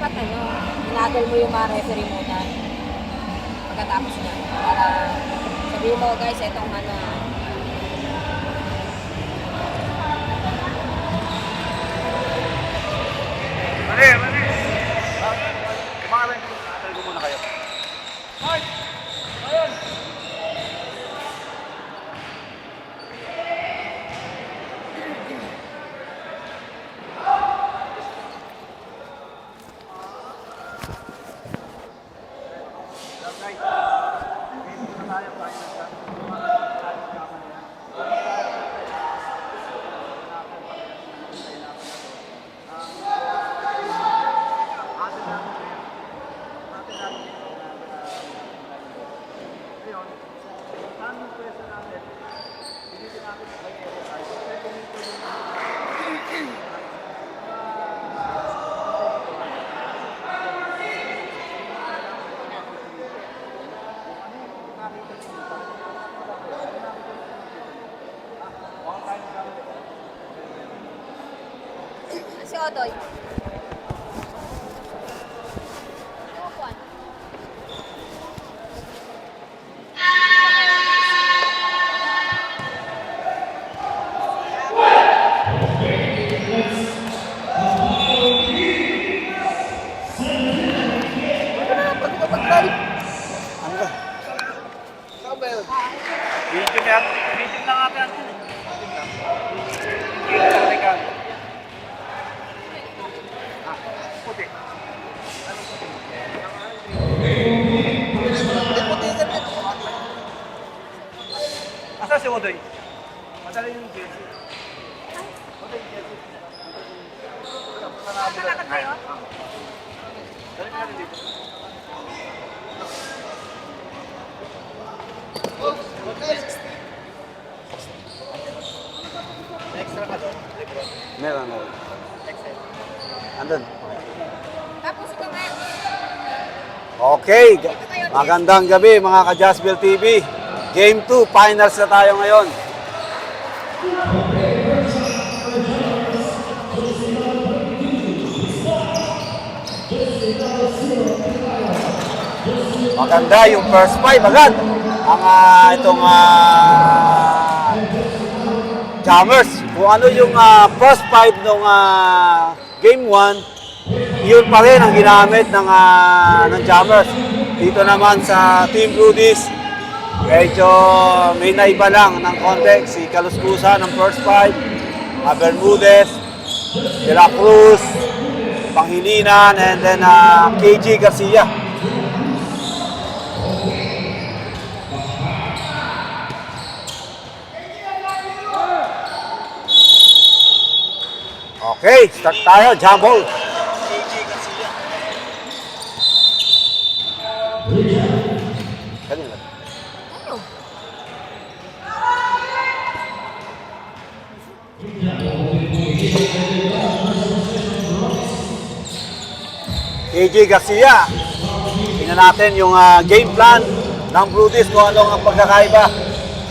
dapat hinagol mo yung mga referee muna. Pagkatapos na. Para sabihin mo, guys, itong Mali! Kumakalay ko. Talago muna kayo. Mark! Ayun! si Odoy. Video lang natin. Puti. Asa si Odoy? Madali yung jersey. Odoy yung jersey. Nakakad kayo? Dali ka rin dito. Extra ka doon? Meron. Andun. Tapos ito nga. Okay. Magandang gabi mga ka-Jazzville TV. Game 2, finals na tayo ngayon. Maganda yung first five agad. Ang itong Jammers. Kung ano yung first five nung game 1, yun pa rin ang ginamit ng Jammers. Dito naman sa Team Rudies, medyo may naiba lang ng konti. Si Kaluskusa ng first five, Bermudez, De La Cruz, Pangilinan, and then KG Garcia. Okay, start tayo, jump ball. Kanina. KG Garcia. Tingnan natin yung game plan ng Brudis kung ano ang pagkakaiba.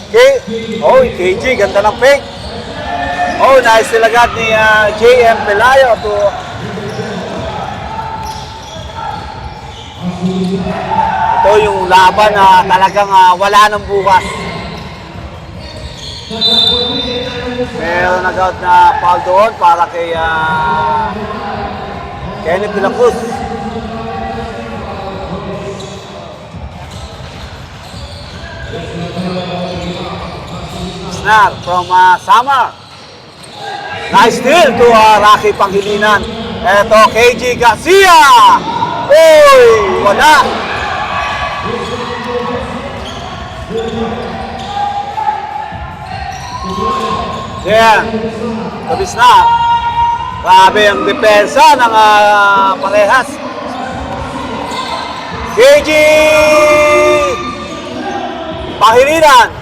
KG, ganda ng fake. Oh, nice silagad ni JM Pelayo to ito yung laban na talagang wala ng bukas. Meron agad na foul doon para kay Kenneth De La Cruz. Snap from Samar. Nice steal to Rocky Pangilinan. Eto, KG Garcia. Uy, wala. Yeah, labis na. Grabe ang depensa ng parehas. KG Pangilinan.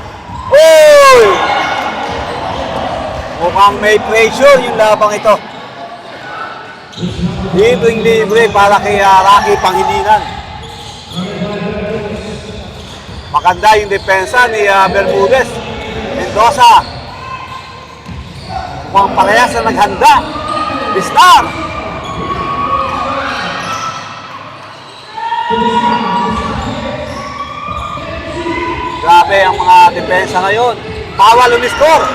Uy! Mukhang may pressure yung labang ito. Libreng-libre para kay Rocky Pangilinan. Maganda yung depensa ni Bermudez. Mendoza. Mukhang parehas na naghanda. Bistar. libre ang mga depensa ngayon. Bawal umiscore.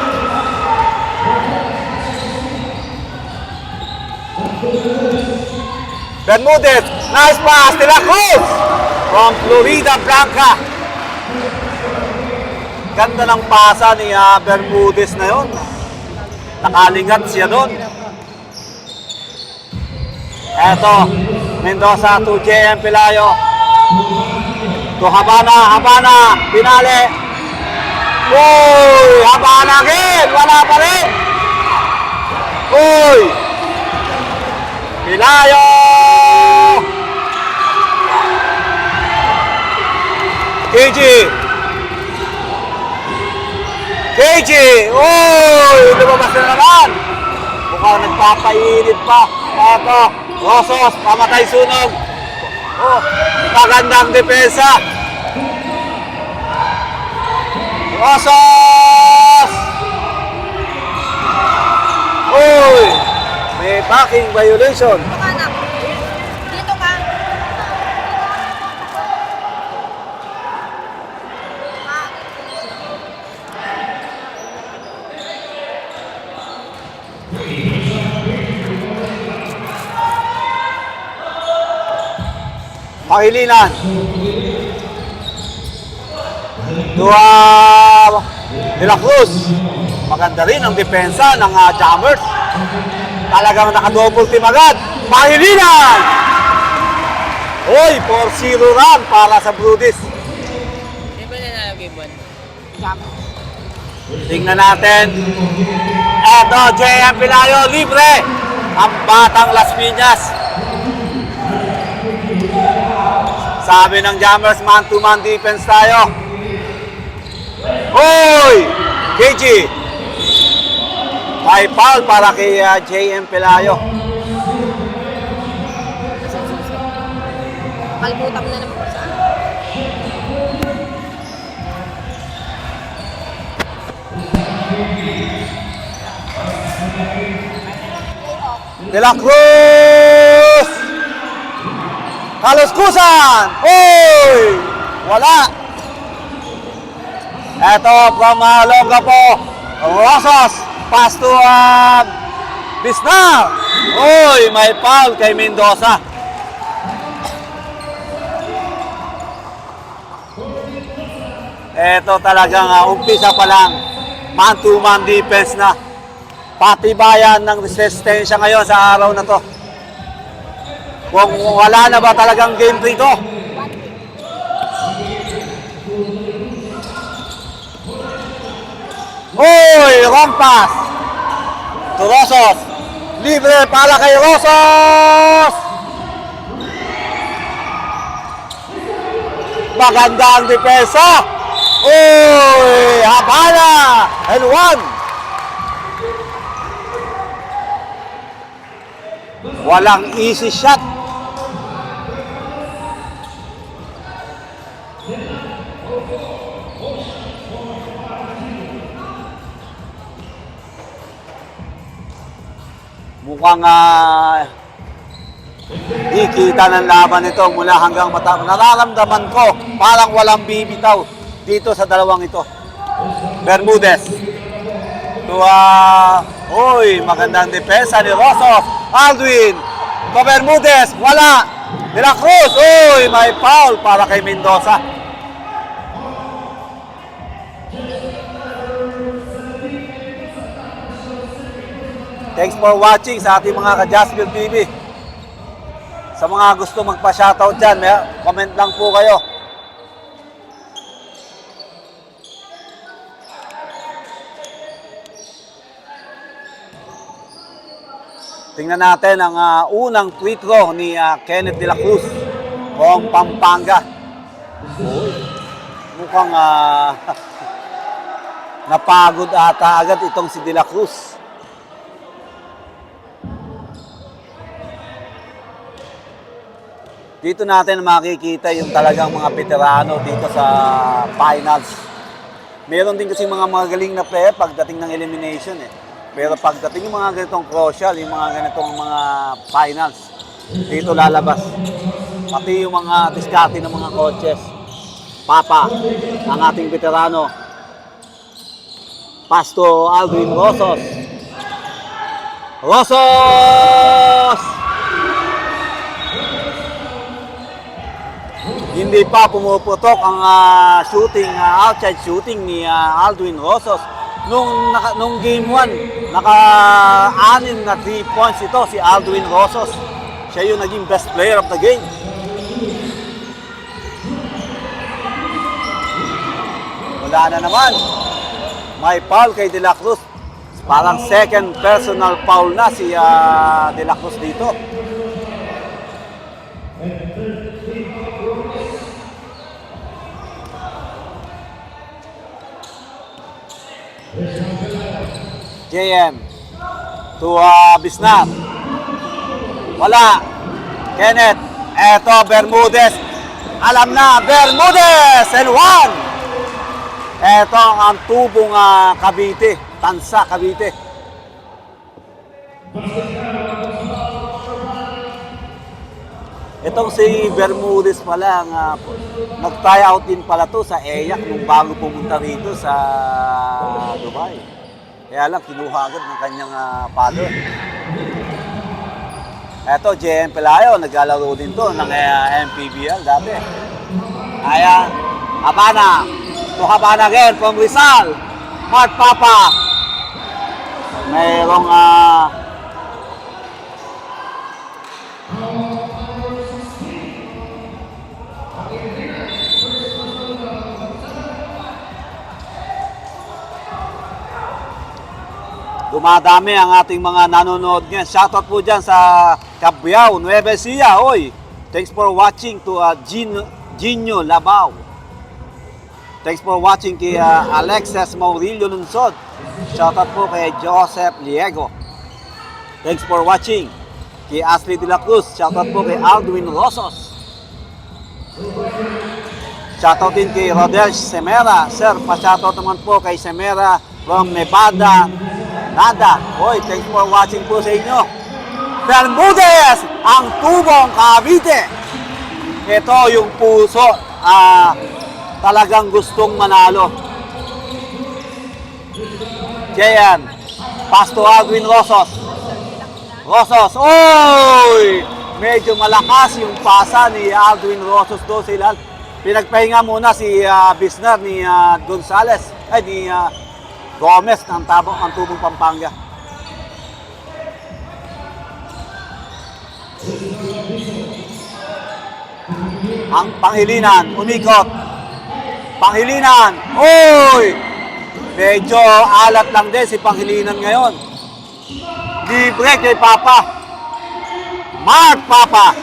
Bermudez, nice pass, De La Cruz from Florida Blanca. Ganda ng pasa ni Bermudez na yun. Nakalingat siya doon. Eto, Mendoza to JM Pelayo. To Habana, Pinale. Uy, Habana again, wala pa rin. Uy, Pelayo. KG, uy, lumabas na naman. Mukhang nagpapainit pa. Eto, Rosos, pamatay sunog. Oh, magandang depensa. Rosos! Uy, may backing violation. Dito ka, anak. Dito ka. Pangilinan. De La Cruz. Maganda rin ang depensa ng Jammers. Talagang naka-double team agad. Pangilinan! Uy, 4-0 run para sa Brudis. Di ba nalagay ba? Tingnan natin. Eto, JM Pelayo, libre. Ang batang Las Piñas. Sabi ng Jammers, man-to-man defense tayo. Hoy! KG! May foul para kay JM Pelayo. Kalbutan na naman sa De La Cruz! Kaluskusan! Hoy! Wala! Eto from Longapo. Rosas. Pass to Bisnar. Hoy! May foul kay Mendoza. Eto talagang umpisa pa lang. Man-to-man defense na. Patibayan ng resistensya ngayon sa araw na to. Kung wala na ba talagang game 3 to? Uy! Wrong pass! To Rosos. Libre para kay Rosos! Maganda ang depensa! Uy! Habana! And one! Walang easy shot. Mukhang di kita ng laban ito mula hanggang mata. Nararamdaman ko parang walang bibitaw dito sa dalawang ito. Bermudez. Uy, magandang depensa ni Rosos. Aldwin. Bermudez. Wala. De La Cruz. Uy, may foul para kay Mendoza. Thanks for watching sa ating mga ka-Jazzville TV. Sa mga gusto magpa-shoutout dyan, comment lang po kayo. Tingnan natin ang unang free throw ni Kenneth De La Cruz from Pampanga. Uy, mukhang napagod ata agad itong si De La Cruz. Dito natin makikita yung talagang mga veterano dito sa finals. Meron din kasi mga magaling na player pagdating ng elimination eh. Pero pagdating yung mga ganitong crucial, yung mga ganitong mga finals, dito lalabas. Pati yung mga diskarte ng mga coaches. Papa, ang ating veterano. Pasto Aldwin Rosos. Rosos! Hindi pa pumuputok ang outside shooting ni Aldwin Rosos. Nung game 1, naka-anim na 3 points ito si Aldwin Rosos. Siya yung naging best player of the game. Wala na naman. May foul kay De La Cruz. Parang second personal foul na si De La Cruz dito. JM to Bisnar. Wala. Kenneth. Eto, Bermudez. Alam na, Bermudez! And one! Eto ang tubong Cavite. Tansa, Cavite. Itong si Bermudez pala, nag-try out din pala to sa EYAC nung bago pumunta rito sa Dubai. Kaya lang, kinuha agad ng kanyang father. Eto, JM Pelayo, naglalaro din to ng MPBL dati. Ayan, Habana. To Habana again from Rizal. Mark Papa. Mayroong dumadami ang ating mga nanonood ngayon. Shoutout po dyan sa Cabiao, Nueva Ecija. Oy, thanks for watching to Gino Labao. Thanks for watching kay Alexis Maurilio Lunsod. Shoutout po kay Joseph Liego. Thanks for watching kay Ashley De La Cruz. Shoutout po kay Aldwin Rosos. Shoutout din kay Rodel Semera. Sir, pa-shoutout naman po kay Semera from Nevada. Nada. Hoy, thanks for watching po sa inyo. Bermudez, ang tubong Cavite. Ito yung puso. Talagang gustong manalo. Jayan. Pasto Aldwin Rosos. Rosos. Oy! Medyo malakas yung pasa ni Aldwin Rosos do sila. Pinagpahinga muna si Bisnar ni Gonzales. Ay, ni Gomez ng tubong Pampanga. Ang Panghilinan, umikot. Panghilinan, oy! Medyo alat lang din si Panghilinan ngayon. Libre kay Papa. Mark Papa.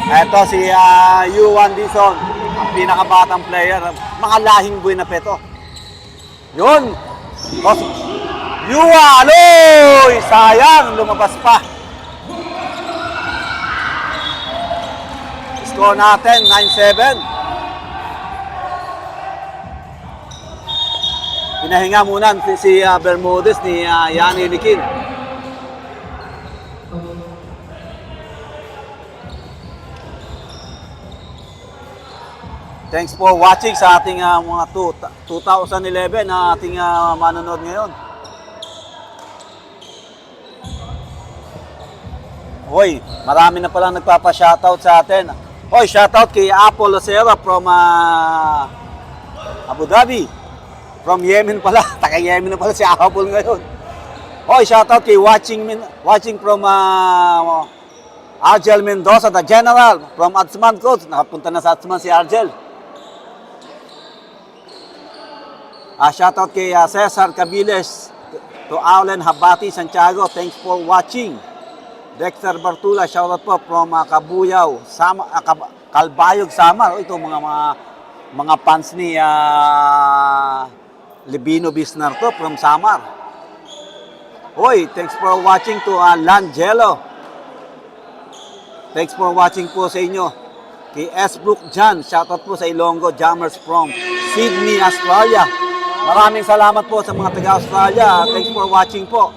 Ito si Yuan Dizon, ang pinakabatang player, mga lahing buhay na peto. Yun! Yuan! Oy! Sayang! Lumabas pa. Score natin, 9-7. Pinahinga muna si Bermudez ni Yani Likin. Thanks for watching sa ating mga 2011 na ating manonood ngayon. Hoy, marami na palang nagpapa-shoutout sa atin. Hoy, shoutout kay Apple Lacera from Abu Dhabi. From Yemen pala. Taga-Yemen na pala si Apple ngayon. Hoy, shoutout kay watching from Argel Mendoza, the General, from Adsman Coach. Nakapunta na sa Adsman si Argel. Shoutout kay Cesar Cabiles, to Aulen Habati, Santiago. Thanks for watching. Dexter Bartula, shoutout po from Cabuyao, Calbayog, Samar. Ito mga fans ni Libino Bisnar to from Samar. Hoy, thanks for watching to Langelo. Thanks for watching po sa inyo. Kay S. Brook Jan, shoutout po sa Ilonggo Jammers from Sydney, Australia. Maraming salamat po sa mga taga-Australia. Thanks for watching po.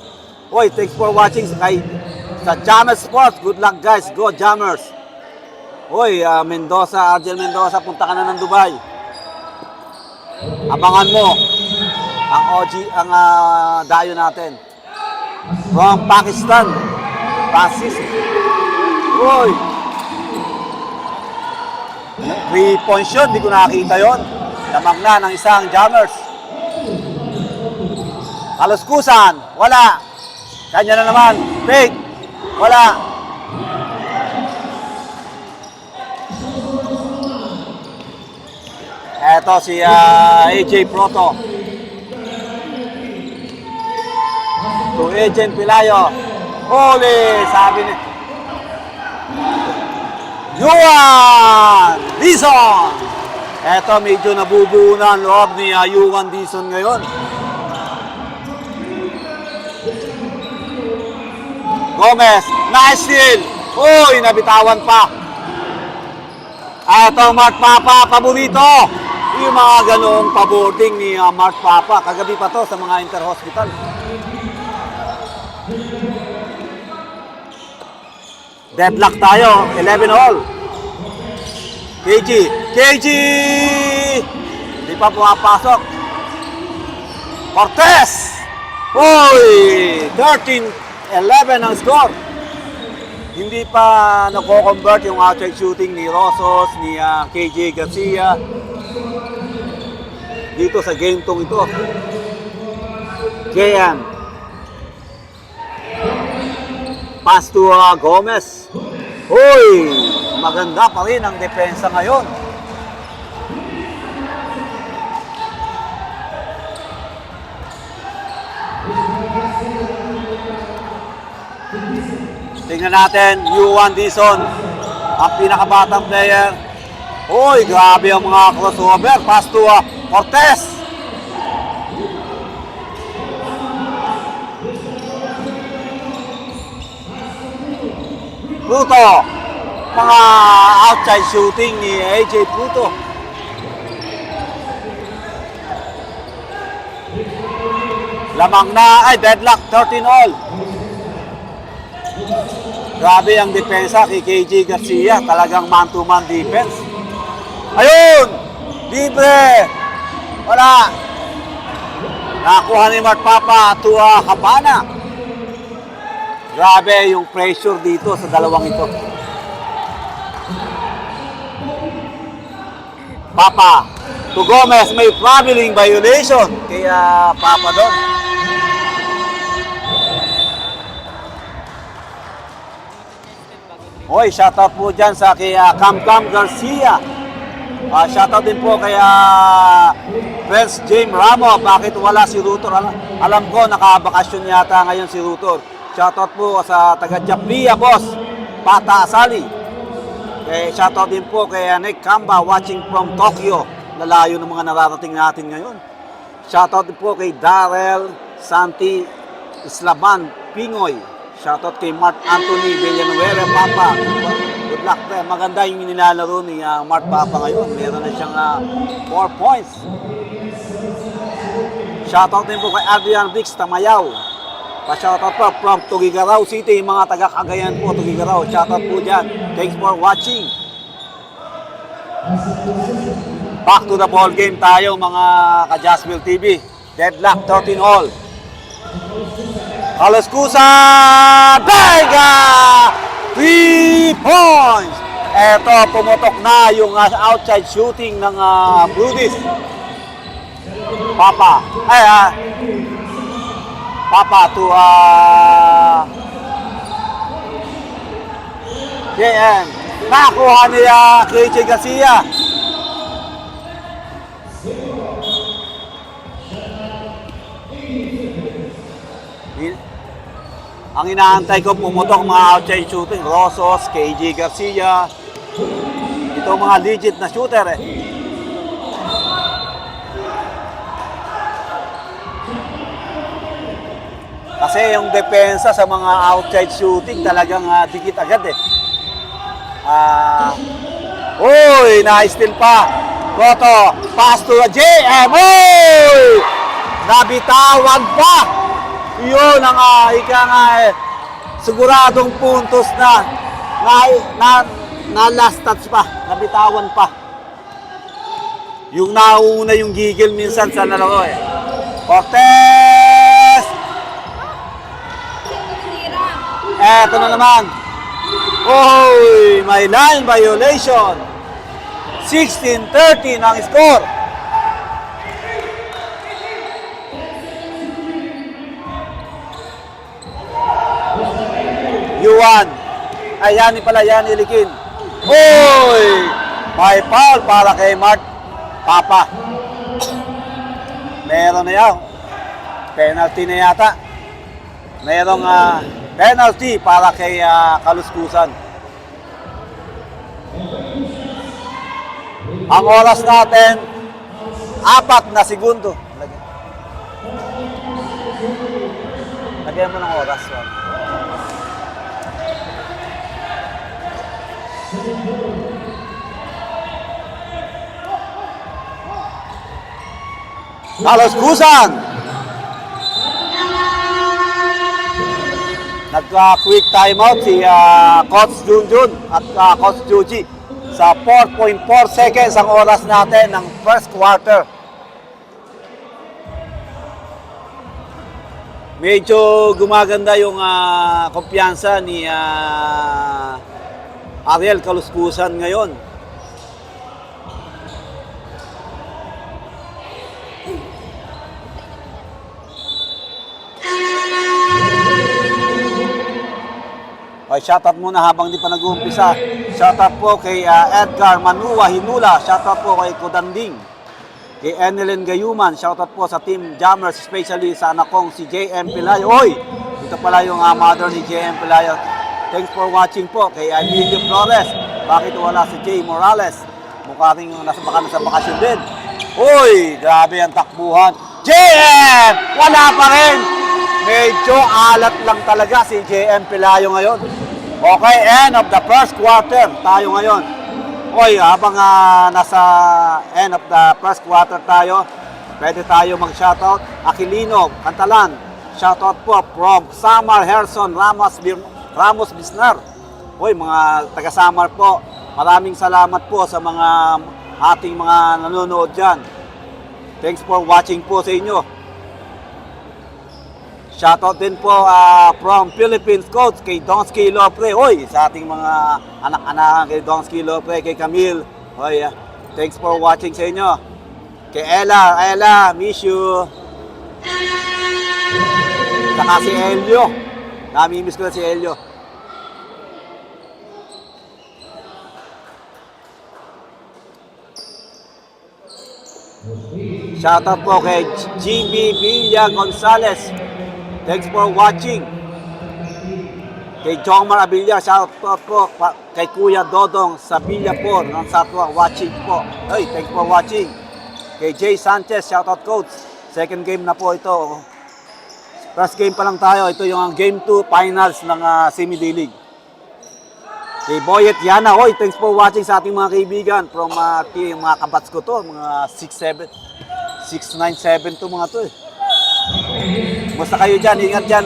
Hoy, thanks for watching kay sa Jammers Sports. Good luck guys, go Jammers. Uy, Mendoza, Argel Mendoza, punta ka na ng Dubai. Abangan mo ang dayo natin. From Pakistan, Francis. Uy, 3 points yun, di ko nakakita yun. Lamang na ng isang Jammers. Kaluskusan, wala. Kanya na naman, fake, wala. Eto si AJ Proto. To Agent Pilayo. Holy, sabi ni Yuan Dizon. Eto medyo nabubuo na ang loob ni Yuan Dizon ngayon. Gomez, nice steal. Uy, nabitawan pa. Eto Mark Papa, paborito. Yung mga ganoong paboarding ni Mark Papa. Kagabi pa to sa mga inter-hospital. Deadlock tayo, 11 all. KG! Hindi pa pumapasok. Cortez! Uy! 13-11 ang score. Hindi pa nako-convert yung outside shooting ni Rosos, ni KJ Garcia. Dito sa game tong ito. JM. Pass to Gomez. Uy! Maganda pa rin ang depensa ngayon. Tingnan natin, Yuan Dizon, ang pinakabatang player. Uy, grabe ang mga crossover. Pass to Cortez. Pluto. Mga outside shooting ni AJ Pluto. Lamang na, deadlock, 13 all. Grabe ang depensa kay KJ Garcia. Talagang man-to-man defense. Ayun! Libre! Wala! Nakuha ni Mark Papa to Habana. Grabe yung pressure dito sa dalawang ito. Papa to Gomez, may traveling violation. Kaya Papa doon. Hoy, shoutout po dyan sa kay Cam Garcia. Shoutout din po kay Prince James Ramos. Bakit wala si Rutor? Alam ko, nakabakasyon yata ngayon si Rutor. Shoutout po sa taga Japlia, boss. Pata Asali. Shoutout din po kay Nick Kamba watching from Tokyo. Lalayo ng mga nararating natin ngayon. Shoutout din po kay Darrell Santi Islaban Pingoy. Shoutout kay Mark Anthony Villanueva Papa. Good luck. Maganda yung nilalaro ni Mark Papa ngayon. Meron na siyang 4 points. Shoutout din po kay Adrian Briggs Tamayaw. Pa-shoutout po from Tugigaraw City. Mga taga-Cagayan po, Tugigaraw. Shoutout po dyan. Thanks for watching. Back to the ball game tayo mga ka-Jazzville TV. Deadlock 13 all. Kaluskusa! Bega! 3 points! Eto, pumutok na yung outside shooting ng Brudis. Papa. Papa to JM. Nakuha niya KJ Garcia. Ang inaantay ko pumutok mga outside shooting. Rosos, KJ Garcia. Ito mga legit na shooter eh. Kasi yung depensa sa mga outside shooting talagang dikit agad eh. Uy, na-steal pa. Proto, pass to JM. Uy! Nabitawan pa. Yun ang ika nga siguradong puntos na last touch pa, nabitawan pa. Yung nauna yung gigil minsan sa laro eh. Cortez! Eto na naman. Oy, may line violation. 16-13 ang score. Yuan. Ay, yan ilikin. Oy! May foul para kay Mark Papa. Meron na yan. Penalty na yata. Merong penalty para kay Kaluskusan. Ang oras natin, 4 na segundo. Lagyan mo ng oras. Kaluskusan! Nag-quick timeout si Coach Junjun at Coach Juji sa 4.4 seconds ang oras natin ng first quarter. Medyo gumaganda yung kumpiyansa ni Ariel Kaluskusan ngayon. Okay, shoutout muna habang di pa nag-uumpisa. Shoutout po kay Edgar Manua Hinula. Shoutout po kay Kudanding. Kay Enelyn Gayuman. Shoutout po sa Team Jammers, especially sa anak kong si JM Pilayo. Oy! Ito pala yung mother ni JM Pilayo. Thanks for watching po kay Emilio Flores. Bakit wala si Jay Morales? Mukha rin nasa bakasyon din. Uy! Grabe ang takbuhan. JM! Wala pa rin! Medyo alat lang talaga si JM Pilayo ngayon. Okay, end of the first quarter tayo ngayon. Oy, habang nasa end of the first quarter tayo, pwede tayo mag-shoutout. Aquilino, Cantalan, shoutout po from Samar Herson Ramos Bisnar. Oy, mga taga-Samar po, maraming salamat po sa mga ating mga nanonood dyan. Thanks for watching po sa inyo. Shoutout din po from Philippines coach kay Donsky Lopre. Oy, sa ating mga anak-anak kay Donsky Lopre, kay Camille. Oy, thanks for watching sa inyo. Kay Ella, miss you. Saka si Elio. Nami-miss ko na si Elio. Shoutout po kay GB Villa Gonzalez. Thanks for watching. Kay Jomar Abilia, shoutout po kay Kuya Dodong sa Villapor ng Satwa, watching po. Hey, thanks for watching. Kay Jay Sanchez, shoutout coach. Second game na po ito. First game pa lang tayo. Ito yung game 2 finals ng semi-D-League. Kay Boyet Yana, oy, thanks for watching sa ating mga kaibigan from mga kabats ko to, mga 6, 9, 7 to mga to eh. Basta kayo dyan, ingat dyan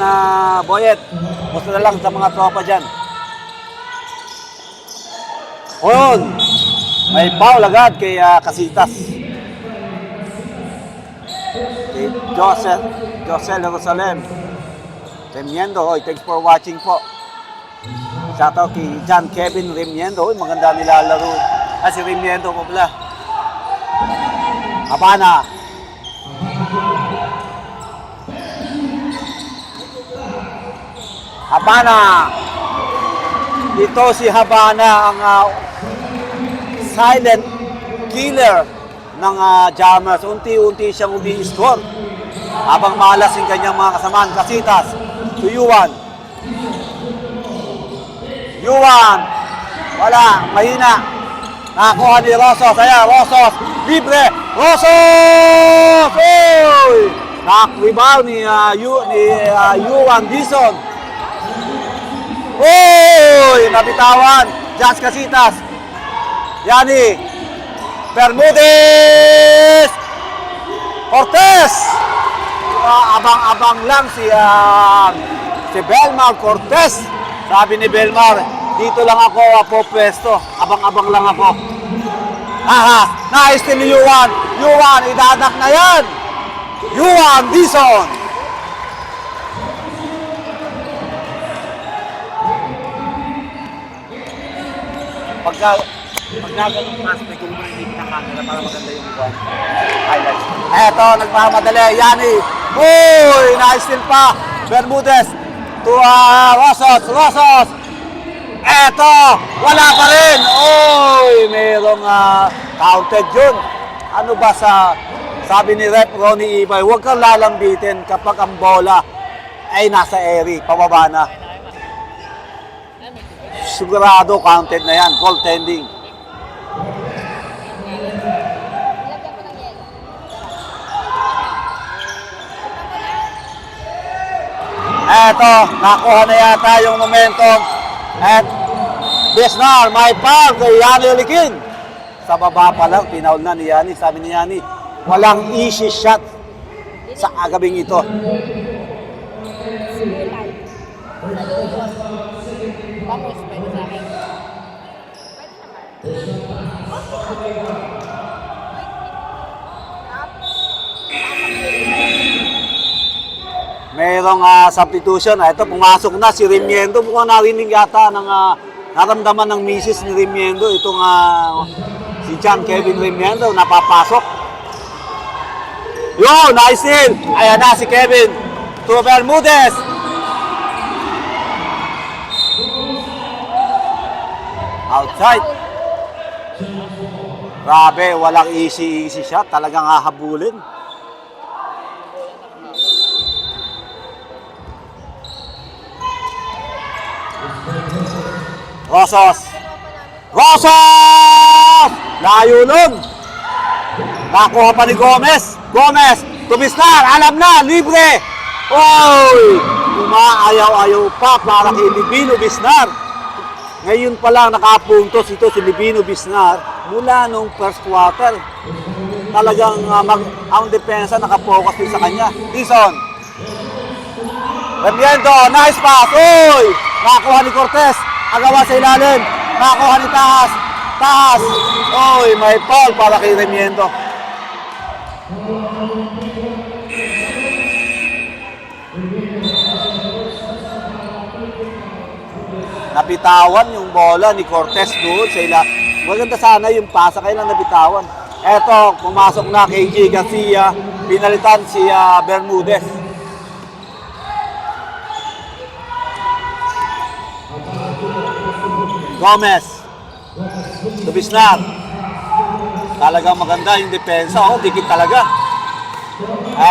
Boyet. Basta na lang sa mga tropa dyan. Oyun, may foul agad kay Casitas. Kay Josel Jerusalem. Remiendo, oy, thanks for watching po. Shoutout kay John Kevin Remiendo. Oy, maganda nilalaro. Si Remiendo po pala. Habana. Habana. Ito si Habana ang silent killer ng Jammers. Unti-unti siyang umi-score. Habang malas yung kanyang mga kasamaan. Casitas to Yuan. Yuan. Wala. Mahina. Nakakuha ni Rosos. Ayan, Rosos. Libre. Rosos! Oy! Nakakribaw ni Yuan Dison. Oy! Nabitawan. Jazz Casitas. Yani. Bermudez. Cortez. Abang-abang lang si si Belmar Cortez. Sabi ni Belmar, dito lang ako pwesto. Abang-abang lang ako. Nice ni Yuan. Yuan, idadak na yan. Yuan Dizon. Pagka ganun mas may kumainit na camera para maganda yung highlights. Eto, nagmamadali. Yani. Uy, nice steal pa. Bermudez to Rosos. Eto, wala pa rin. Uy, merong counted yun. Ano ba sabi ni Rep Ronnie Ibay, huwag kang lalambitin kapag ang bola ay nasa area, pababa na. Sigurado counted na yan, goaltending. Eto, nakuha na yata yung momentum. At Besnar, may foul kay Yani Olikin. Sa baba pa lang, pinaul na ni Yani. Sabi ni Yani, walang easy shot sa agabing ito. Vamos, pwede sa akin. Mayroong substitution. Ito, pumasok na si Remiendo. Mukhang narinig yata ng naramdaman ng misis ni Remiendo. Itong si John Kevin Remiendo, napapasok. Yo, nice steal. Ayan na si Kevin. To Bermudez. Outside. Grabe, walang easy shot. Talagang hahabulin. Rosos! Layo nun! Nakuha pa ni Gomez! Tumistar! Alam na! Libre! Oy! Umaayaw-ayaw pa para kay Livino Bisnar. Ngayon pa lang nakapuntos ito si Livino Bisnar mula nung first quarter. Talagang ang depensa nakapokus din sa kanya. Dizon! Remiendo! Nice pass! Oy! Nakuha ni Cortez! Agawa sa ilalim. Nakuha ni Taas. Oy, may foul para kay Remiendo. Napitawan yung bola ni Cortez doon sa ilalim. Maganda sana yung pasa, kailan nabitawan. Eto, pumasok na kay KJ Garcia. Pinalitan si Bermudez. Gomez. Bisnar. Talagang maganda yung depensa. Oh, dikit talaga.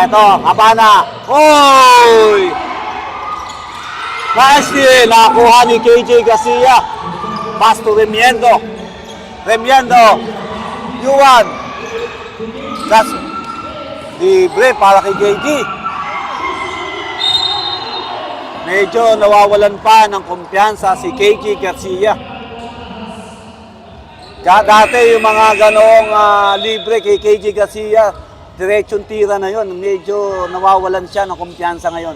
Eto, Habana. Oy! Nice steal. Nakuha ni KJ Garcia. Pass to Remiendo. Yuan. That's libre para kay KJ. Medyo nawawalan pa ng kumpiyansa si KJ Garcia. Dati yung mga ganoong libre kay KJ Garcia, diretsong tira na yon. Medyo nawawalan siya ng kumpiyansa ngayon.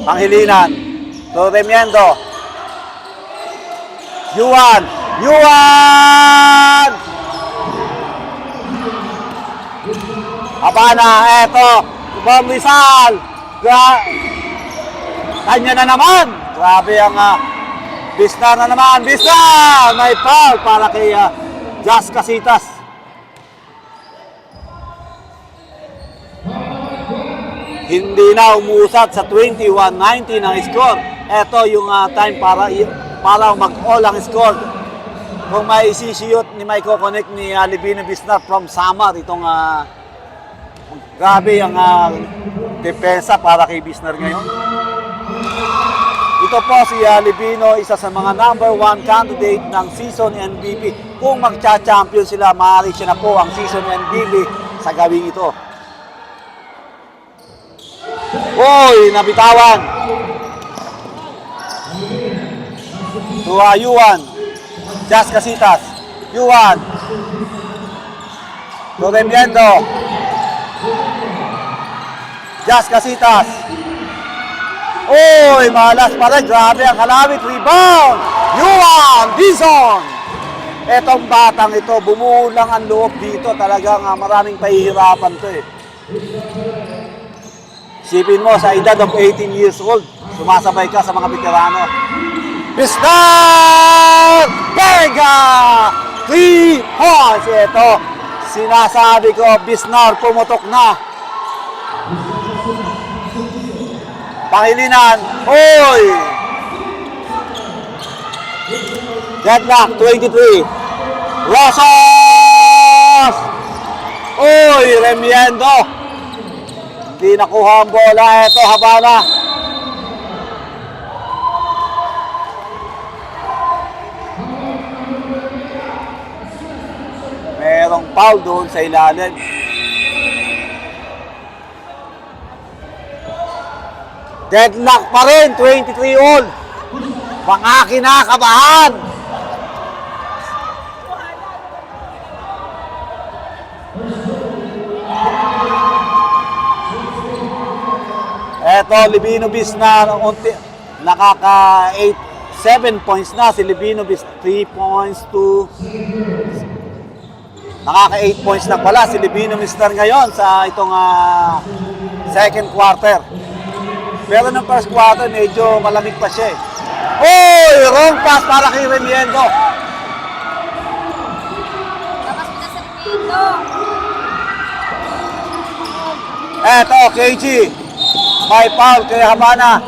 Panghilinan. To Remiendo. Yuan! Habana, eto. Bom Rizal. Kanya na naman. Grabe ang Bisnar na naman. Bisnar! May foul para kay Jas Casitas. Hindi na umusat sa 21-19 ang score. Ito yung time para mag-all ang score. Kung may isisiyot ni Mike Connect ni Livino Bisnar from Samar, itong grabe ang depensa para kay Bisnar ngayon. Ito po si Livino, isa sa mga number 1 candidate ng season MVP. Kung magcha-champion sila, maaari siya na po ang season MVP sa gawing ito. Oy, nabitawan. Yuan. Jas Casitas. Yuan. Remiendo. Jazz Casitas. Uy, malas pa rin. Grabe ang kalawit. Rebound. Yuan Dizon. Etong batang ito, bumuo lang ang loob dito. Talagang maraming pahihirapan to eh. Sipin mo, sa edad of 18 years old, sumasabay ka sa mga veterano. Bisnar Vega! 3 points. Ito, sinasabi ko, Bisnar pumutok na. Pangilinan. Oy! Deadlock, 23. Rosas! Oy, Remiendo. Hindi nakuha ang bola. Ito, Habana. Merong foul doon sa ilalim. Deadlock pa rin, 23 all. Mga kinakabahan. Eto, Libino Bis na nakaka 7 points na. Si Libino Bis, 3 points to... Nakaka 8 points na pala si Libino Mister ngayon sa itong second quarter. Pero ng first quarter, medyo malamig pa siya eh. Oy! Wrong pass para kay Remiendo. Tapos mo na sa Remiendo. Eto, KG. May foul kay Habana.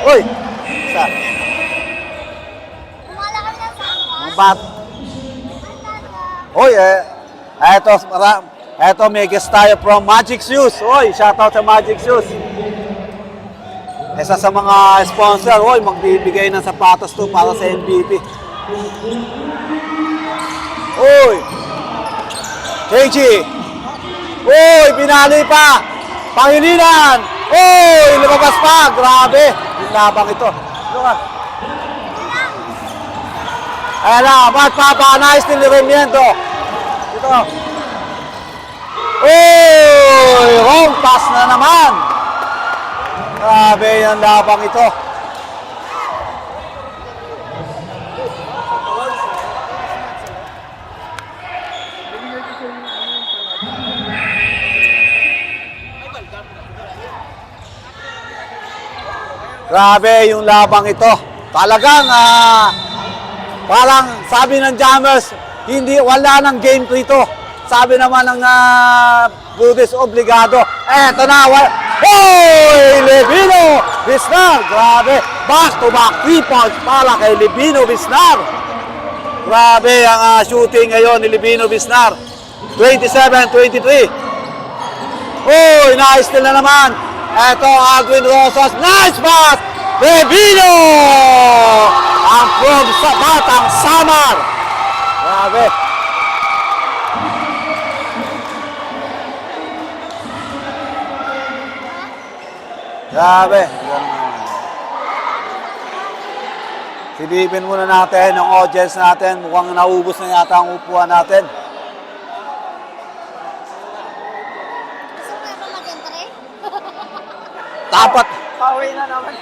Uy! Isa. Kumala kami ng sangka. Bat. Uy, eto may guest tayo from Magic Shoes. Uy, shoutout sa Magic Shoes. Isa sa mga sponsor, uy, magbibigay ng sapatos to para sa MVP. Uy! KG! Uy, binali pa! Pangilinan! Uy, lumabas pa! Grabe! Yung labang ito. Lungan. Ayan na, ba't papanayos ni Remiendo? Ito. Uy! Wrong pass na naman! Grabe yung labang ito. Grabe yung labang ito. Talagang parang sabi ng Jammers, wala nang game dito. Sabi naman ng Brudis, obligado. Eto na, Hoy! Libino Bisnar! Grabe! Back to back 3 points para kay Libino Bisnar. Grabe ang shooting ngayon ni Libino Bisnar. 27-23. Hoy! Nice na naman. Eto, Aldwin Rosas. Nice pass! Libino! Ang from sa Batang Samar. Grabe. Grabe. Silipin muna natin ang audience natin. Mukhang naubos na yata ang upuan natin. Gusto mo ba mag-entry? Dapat. Pauwi na naman.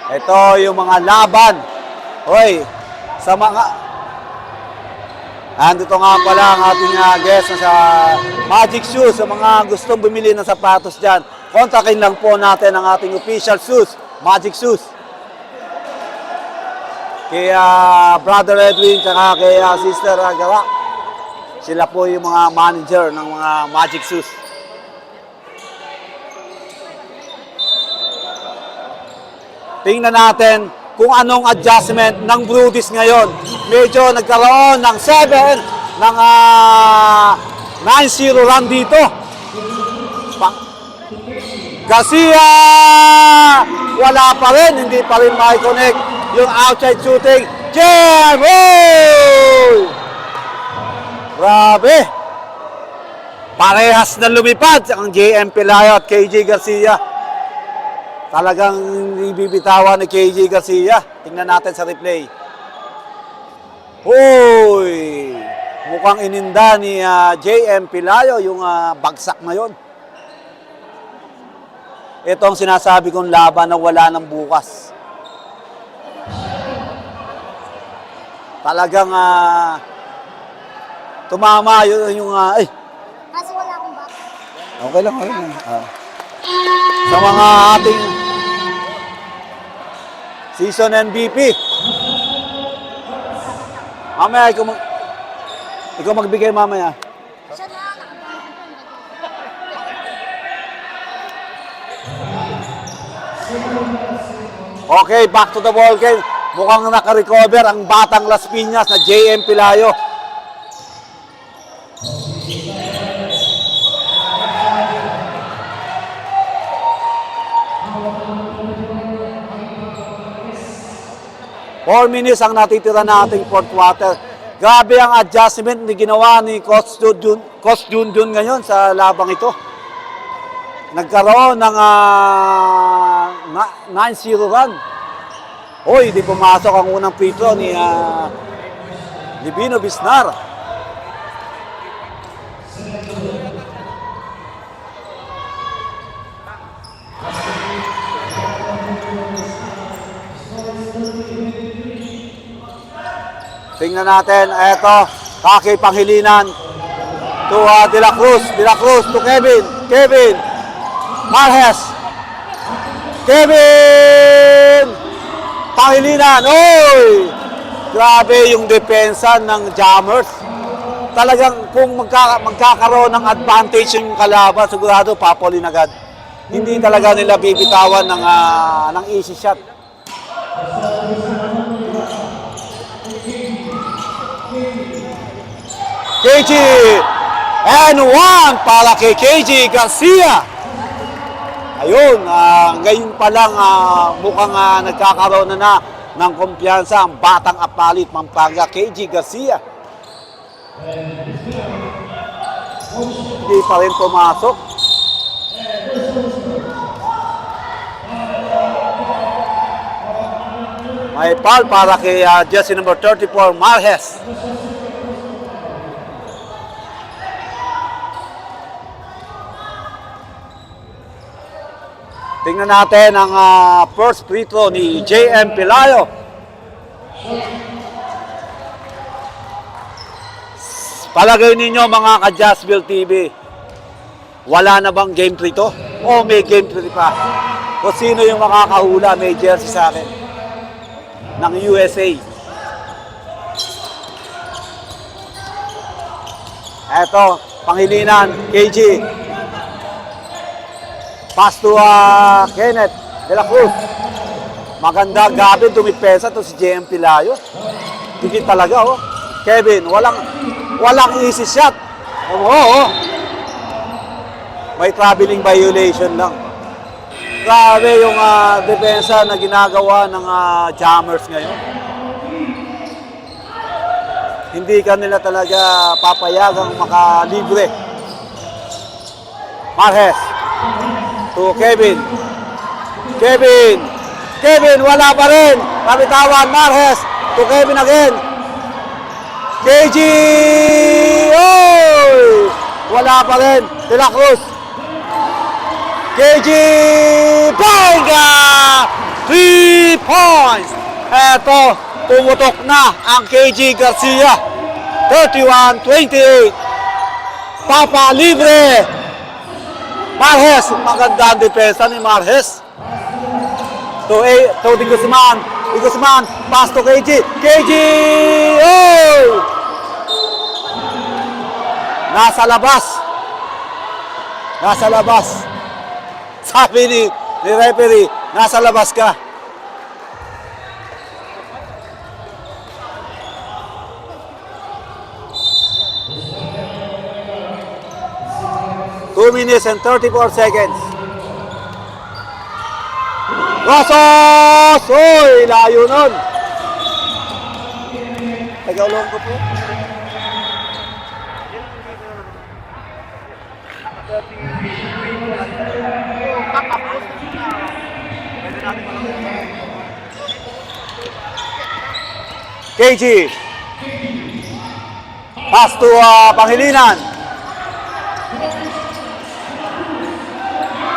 Ito yung mga laban. Hoy, sa mga... Andito nga pala ang ating guest na sa Magic Shoes. Sa mga gustong bumili ng sapatos dyan, kontakin lang po natin ang ating official shoes, Magic Shoes. Kay Brother Edwin, tsaka kay Sister Gawa. Sila po yung mga manager ng mga Magic Shoes. Tingnan natin kung anong adjustment ng Brudis ngayon. Medyo nagkaroon ng 9-0 run dito. Garcia! Wala pa rin, hindi pa rin makikonnect yung outside shooting. Jam! Oh! Grabe! Parehas na lumipad ang JM Pelayo at KJ Garcia. Talagang ibibitawan ni KJ Garcia. Tingnan natin sa replay. Hoy! mukhang ininda ni JM Pilayo yung bagsak na yon. Ito ang sinasabi kong laban na wala ng bukas. Talagang tumama yung ay. Kasi wala akong box. Okay lang, okay lang. Sa mga ating season MVP. Mamaya, ikaw magbigay mamaya. Siya na, nakapangit. Okay, back to the ball game. Mukhang naka-recover ang batang Las Piñas na JM Pilayo. Four minutes ang natitira nating fourth quarter. Grabe ang adjustment ni ginawa ni Coach Junjun ngayon sa labang ito. Nagkaroon ng 9-0 run. Hoy, di pumasok ang unang free throw ni Livino Bisnar. Tingnan natin, eto, Kaki Panghilinan to De La Cruz to Kevin, Marhes, Kevin, Panghilinan, oy! Grabe yung depensa ng Jammers. Talagang kung magkakaroon ng advantage yung kalaban, sigurado papulin agad. Hindi talaga nila bibitawan ng easy shot. KG and one para kay KG Garcia. Ayun, ngayon pa lang mukhang nagkakaroon na ng kumpiyansa ang batang Apalit Pampanga, KG Garcia. Hindi pa rin pumasok. May foul para kay jersey number 34, Marhes. Tingnan natin ang first free throw ni JM Pilayo. Palagay ninyo mga ka-Jazzville TV, wala na bang game 3 to? O may game 3 pa? O sino yung makakahula may jersey sa akin ng USA? Eto, Panghilinan, KG. Pass to Kenneth De La Cruz. Maganda, gabi, dumipesa to si JM Pilayo. Dikit talaga, oh. Kevin, walang easy shot. Oo. May traveling violation lang. Grabe yung depensa na ginagawa ng Jammers ngayon. Hindi ka nila talaga papayagang makalibre. Marhes to Kevin, wala pa rin. Kapitawan, Marhes to Kevin again. KG, oy! Wala pa rin. De La Cruz. KG, Banga! 3 points. Eto, pumutok na ang KG Garcia. 31-28. Papa libre. Marhes, maganda ang depensa ni Marhes. To Di Guzman, pass to KG, oh! Nasa labas. Sabi ni referee, nasa labas ka. Two minutes and 34 seconds. Rosos! Uy, layo nun. Tagalong ko po. KG. Pass to Pangilinan.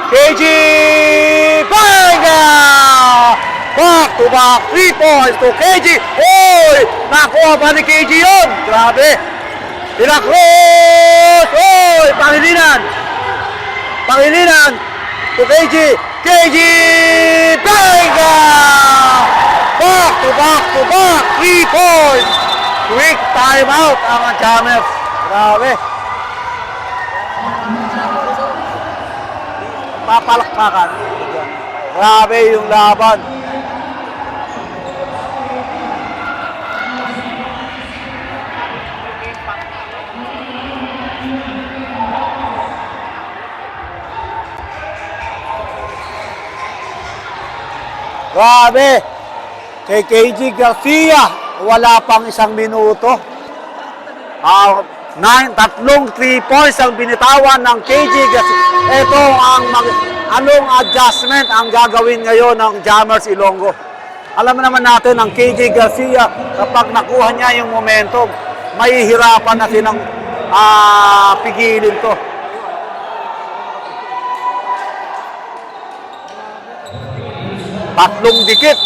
KG Benga! Back to back, 3 points to KG. Oy! Nakuha pa ni KG yun. Grabe. Pinakros! Oy! Pangilinan! Pangilinan to KG. KG Benga! Back to back, 3 points. Quick timeout ang Jammers. Grabe. Papalakpakan. Grabe yung laban. Grabe. Kay KG Garcia, wala pang 1 minuto. Tatlong 3 points ang binitawan ng KG Garcia. Ito ang anong adjustment ang gagawin ngayon ng Jammers Ilonggo. Alam naman natin ang KG Garcia, kapag nakuha niya yung momentum, mahihirapan na silang pigilin to. Tatlong dikit.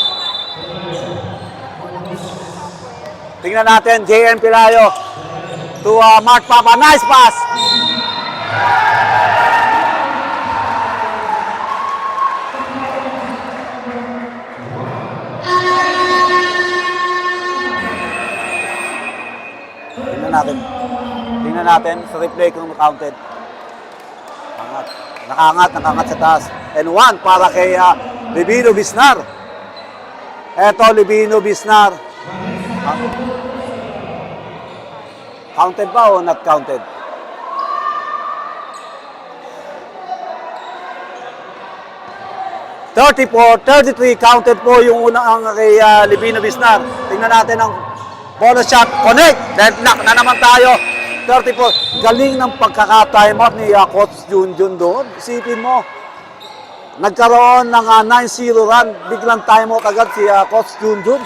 Tingnan natin, JM Pilayo to Mark Papa. Nice pass. Tingnan natin sa replay kung counted. Nakangat sa taas. And 1 para kay Livino Bisnar. Eto, Livino Bisnar. Counted ba o not counted? $34-33 counted po yung unang kay Livino Bisnar. Tingnan natin ang bonus shot. Connect. Deadlock na naman tayo. 34. Galing ng pagkaka-timeout ni Coach Junjun doon. Isipin mo, nagkaroon ng 9-0 run. Biglang timeout agad si Coach Junjun.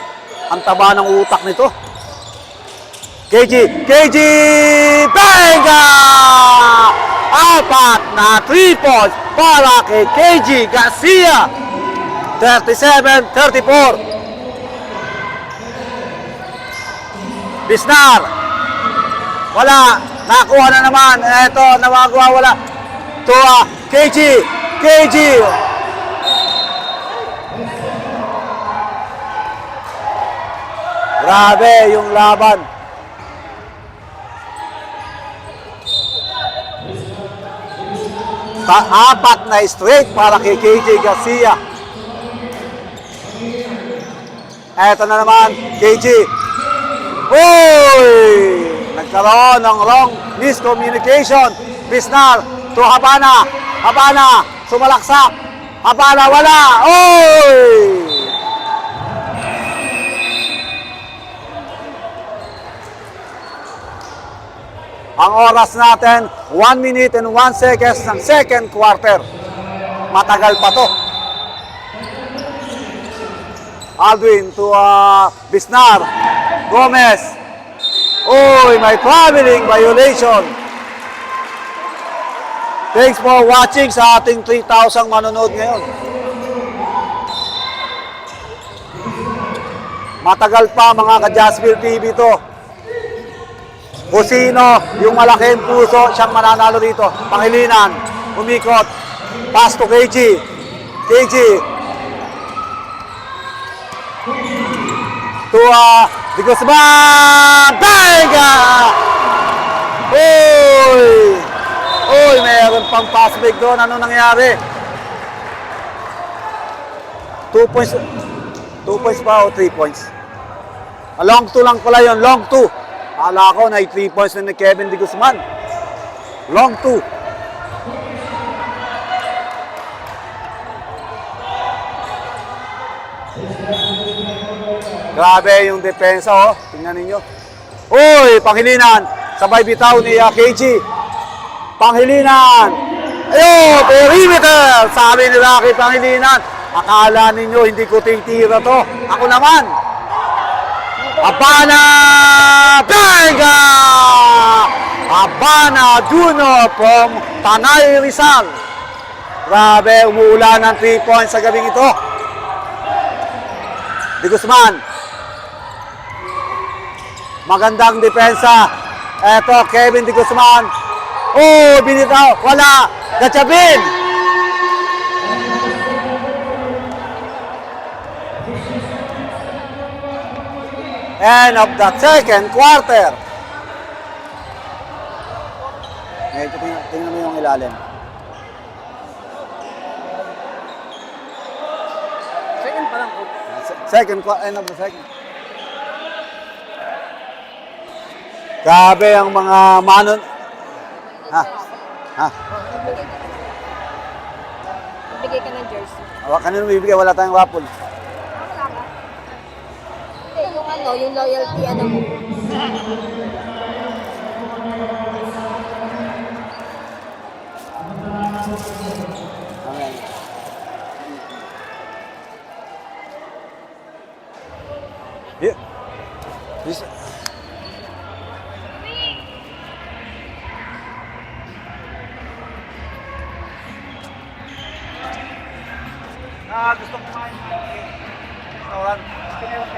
Ang taba ng utak nito. KG Benga! Apat na 3 points para kay KG Garcia. 37-34. Bisnar. Wala. Nakuha na naman. Ito, nawawala. To KG. Grabe yung laban. Apat na straight para kay KG Garcia. Eto na naman, KG. Uy! Nagkaroon ng wrong miscommunication. Bisnar to Habana. Sumalaksak. Habana, wala. Uy! Ang oras natin, 1 minute and 1 seconds ng second quarter. Matagal pa to. Aldwin to Bisnar. Gomez. Uy, may traveling violation. Thanks for watching sa ating 3,000 manonood ngayon. Matagal pa mga ka-Jazzville TV to. Kung sino yung malaking puso, siyang mananalo dito. Pangilinan, umikot, pass to KG. To Di Guzman, Benga! Uy, mayroon pang pass break doon. Ano nangyari? 2 points. 2 points ba o 3 points? Long 2 lang pala yun, long 2. Akala ko na 3 points na ni Kevin Di Guzman. Long 2. Grabe yung depensa, oh. Tingnan ninyo. Uy, Pangilinan. Sabay bitaw ni KG. Pangilinan. Ayun, perimeter. Sabi ni Rocky Pangilinan. Akala ninyo hindi ko titira to. Ako naman. Habana! Benga! Junior from Tanay Rizal. Grabe, umuulan ng 3 points sa gabing ito. De Guzman. Magandang depensa. Eto, Kevin De Guzman. Oh, binitaw. Wala. Gatchabin. End of the second quarter. Medyo tingnan mo yung ilalim. Second pa lang po. End of the second. Grabe ang mga manon. Ha? Ha? Bigay ka ng jersey. Kanino bibigay? Wala tayong raffle. Wala ka. Hindi, yung ano, yung loyalty, ano mo. Amen. Yeah. This. Gusto kumain ng restaurant. Pinoy.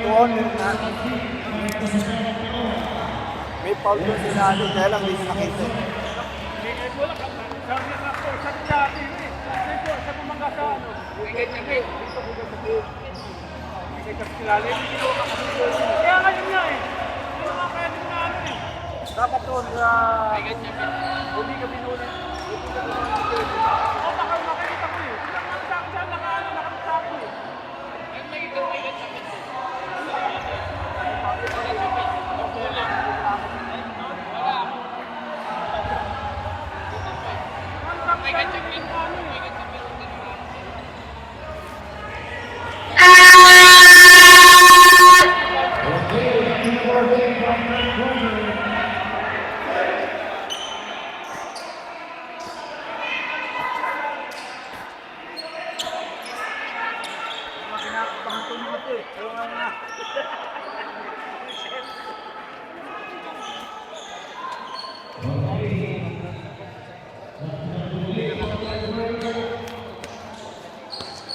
Doon, may foul doon si Nalo, kaya lang hindi niya nakita. Kaya nga yun nga eh. Ano nga kaya din na ano eh. Dapat doon hindi ka binulit. Oo, nakakita ko eh. Ilang mga sa akin dyan, nakakita ko eh.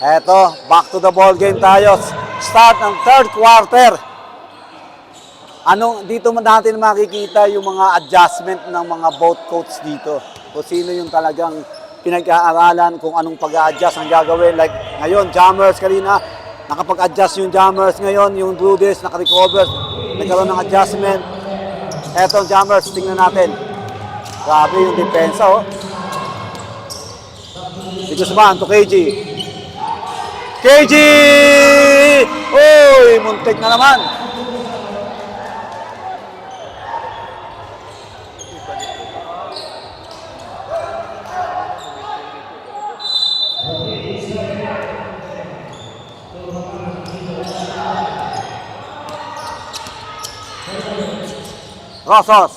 Eto, back to the ball game tayo. Start ng third quarter. Dito natin makikita yung mga adjustment ng mga both coach dito. Kung sino yung talagang pinag-aaralan, kung anong pag-a-adjust ang gagawin. Like ngayon, Jammers kanina, nakapag-adjust yung Jammers ngayon, yung Brudis, nakarecover, nagkaroon ng adjustment. Eto, Jammers, tingnan natin. Grabe yung depensa, oh. Dito sa to KG. KG! Uy, muntik na naman. Rosos.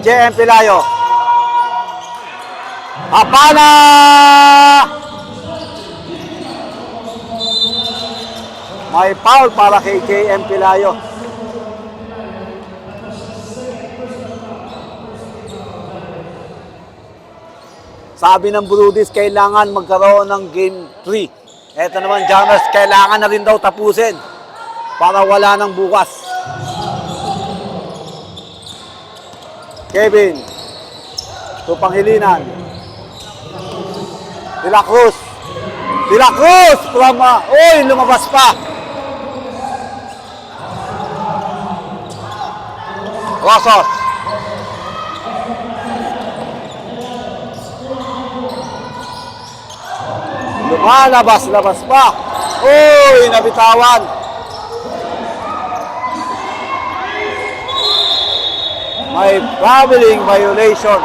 JM Pilayo. Apana! May foul para kay JM Pilayo. Sabi ng Brudis, kailangan magkaroon ng game 3. Eto naman, Jammers, kailangan na rin daw tapusin para wala nang bukas. Kevin. Tupanghilinan. De La Cruz. De La Cruz! Uy, lumabas pa. Rosos. Lumalabas pa. Uy, nabitawan. May traveling violation.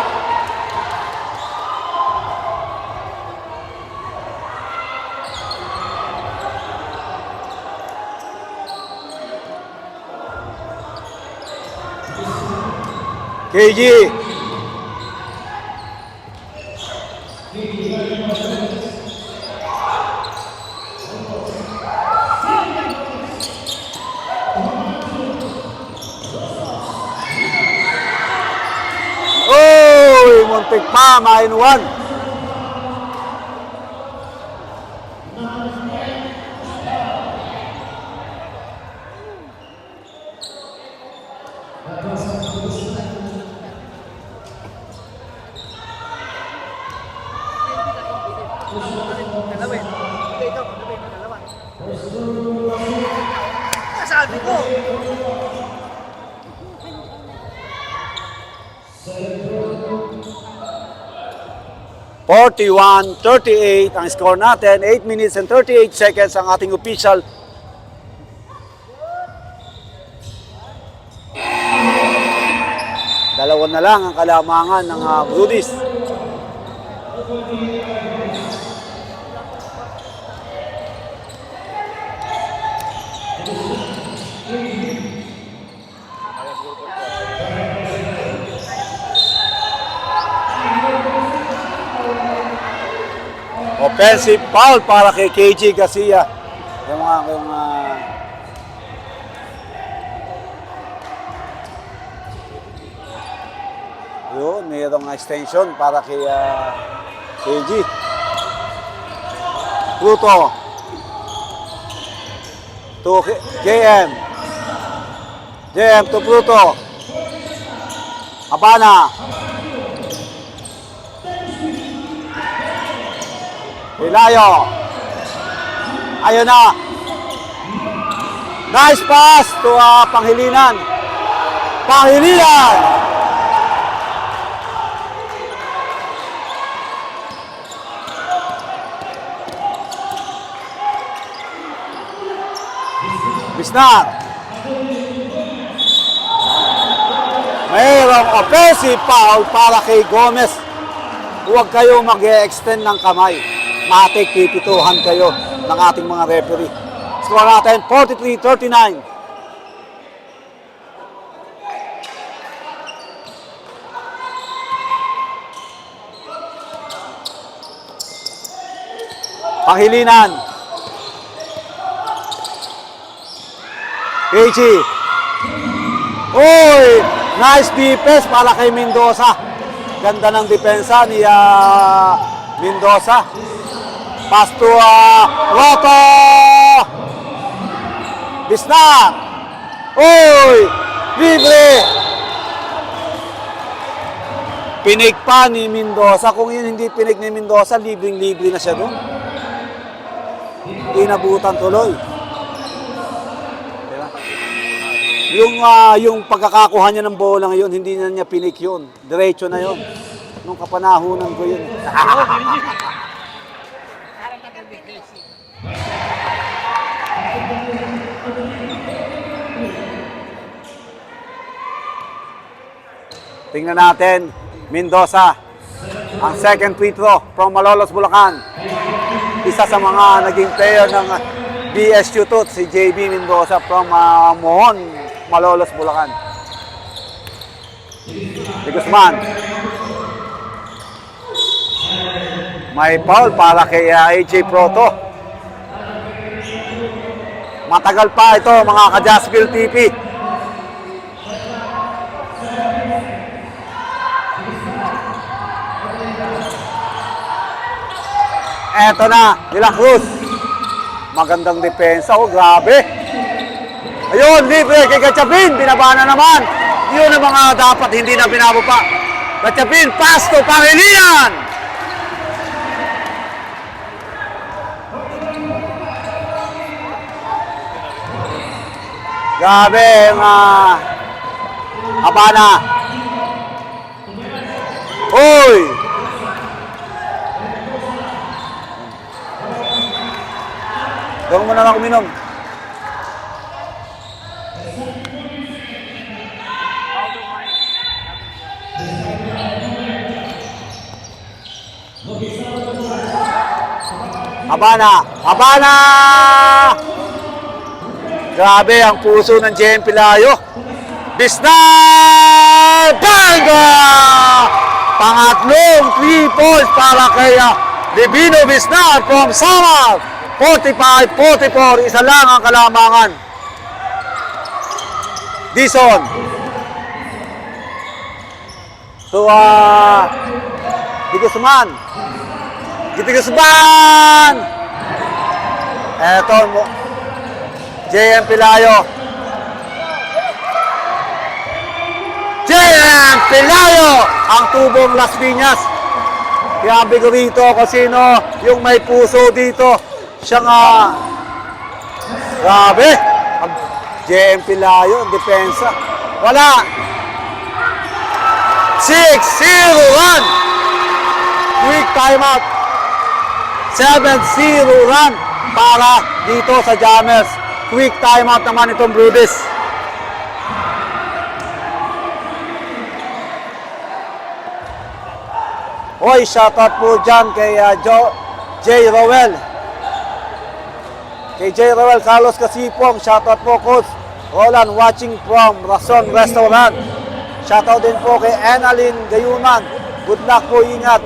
KG. muntik pa, ma-in-1. Sabi ko. 41-38 ang score natin. 8 minutes and 38 seconds ang ating official. Dalawa na lang ang kalamangan ng Brudis. Offensive foul para kay KJ Garcia. Yun, mayroong extension para kay KG. Pluto. To JM. JM to Pluto. Habana. Hilayo. Ayun na. Nice pass to Panghilinan. Panghilinan. Bisnar. Mayroong offensive foul para kay Gomez. Huwag kayo mag-extend ng kamay. Matik, pipituhan kayo ng ating mga referee. Score natin, 43-39. Panghilinan. KG. Uy! Nice defense para kay Mendoza. Ganda ng depensa ni Mendoza. Pass to Roto! Bisnar! Uy! Libre! Pinig pa ni Mendoza. Kung yun hindi pinig ni Mendoza, libreng-libre na siya doon. Inabutan tuloy. Yung pagkakakuha niya ng bola ngayon, hindi na niya pinik yun. Diretso na yun. Nung kapanahunan ko yun. Tingnan natin, Mendoza, ang second free throw from Malolos, Bulacan. Isa sa mga naging player ng BSU Tooth, si JB Mendoza from Mohon, Malolos, Bulacan. De Guzman. May foul para kay AJ Proto. Matagal pa ito mga ka-Jacksville TV. Eto na, De La Cruz. Magandang depensa. Oh, grabe. Ayun, libre kay Gatchapin. Binaba na naman. Yun ang mga dapat hindi na binababa. Gatchapin, pass to Pangilinan. Grabe, Habana. Uy! Gawin mo na lang uminom. Habana! Habana! Grabe ang puso ng JM Pelayo. Bisnar! Banga! Pangatlong 3 points para kay Divino Bisnar from Samar. 45-44. Isa lang ang kalamangan. Dison. So, Gusman. Gusman! Eto, JM Pelayo. JM Pelayo! Ang tubong Las Piñas. Kaya ko rito kung sino yung may puso dito. Siyang, grabe. JM Pelayo, depensa. Wala. 6-0 run. Quick timeout. 7-0 run para dito sa Jammers. Quick timeout naman itong Brudis. Hoy, shoutout po dyan kay J. Rowell. Kay J. Rowell Carlos Casipong, shoutout po Coach Roland watching from Rason Restaurant. Shoutout din po kay Annalyn Gayuman. Good luck po, ingat.